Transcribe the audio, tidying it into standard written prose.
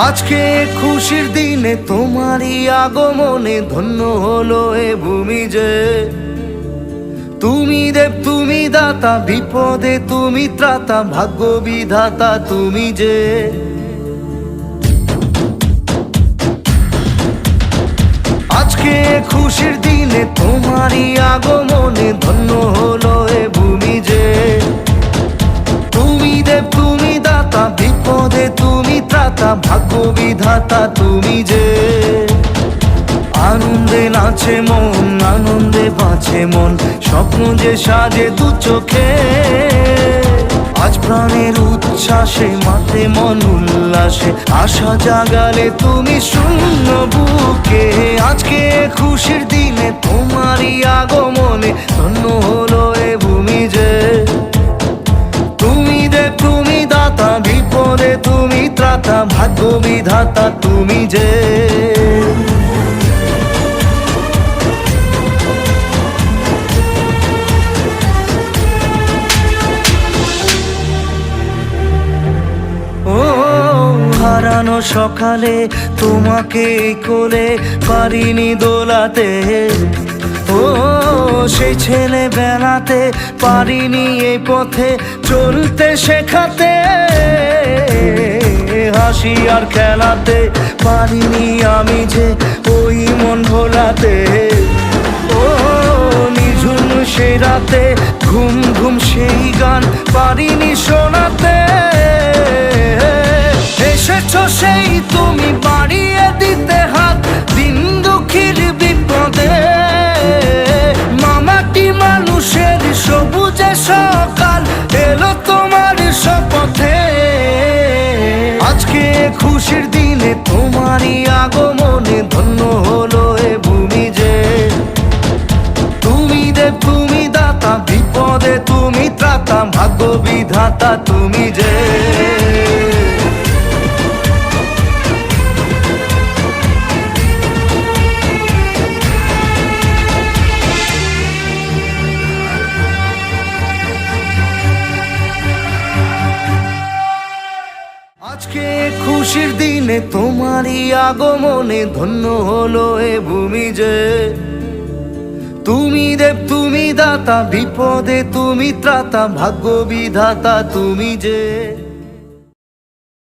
আজকে খুশির দিনে তোমারই আগমনে ধন্য হলো এ ভূমি যে। তুমি দেব তুমি দাতা, বিপদে তুমি ত্রাতা, ভাগ্য বিধাতা তুমি যে। আজকে খুশির দিনে তোমারই আগমনে ধন্য হলো এ ভূমি যে। তুমি দেব তুমি দাতা, বিপদে তুমি ত্রাতা, ভাগ্য বিধাতা তুমি যে। আনন্দে নাচে মন, আনন্দে বাঁচে মন, স্বপ্ন যে সাজে দু চোখে। আজ প্রাণের উচ্ছ্বাসে মাঠে মন উল্লাসে, আশা জাগালে তুমি শূন্য বুকে। আজকে খুশির দিনে তোমারই আগমনে ধন্য হলো এ ভূমি যে। তুমি দেব তুমি দাতা, বিপদে তুমি ত্রাতা, ভাগ্য বিধাতা তুমি যে। হারানো সকালে তোমাকে কোলে পারিনি দোলাতে, ও সেই ছেলে বেলাতে পারিনি এই পথে চলতে শেখাতে। হাসি আর খেলাতে পারিনি আমি যে ওই মন ভোলাতে। ও নিঝুম সেই রাতে ঘুম ঘুম সেই গান পারিনি শোনাতে। এসেছো সেই তুমি বাড়িয়ে দিতে হাত দিন দুঃখীর বিপদে। মামাটি মানুষের সবুজে সকাল এলো তোমার শপথে। আজকে খুশির দিনে তোমারই আগমনে ধন্য হলো এ ভূমি যে। তুমি দেব তুমি দাতা, বিপদে তুমি ত্রাতা, ভাগ্য বিধাতা তুমি যে। আজকে খুশির দিনে তোমারই আগমনে ধন্য হলো এ ভূমি যে। তুমি দেব তুমি দাতা, বিপদে তুমি ত্রাতা, ভাগ্য বিধাতা তুমি যে।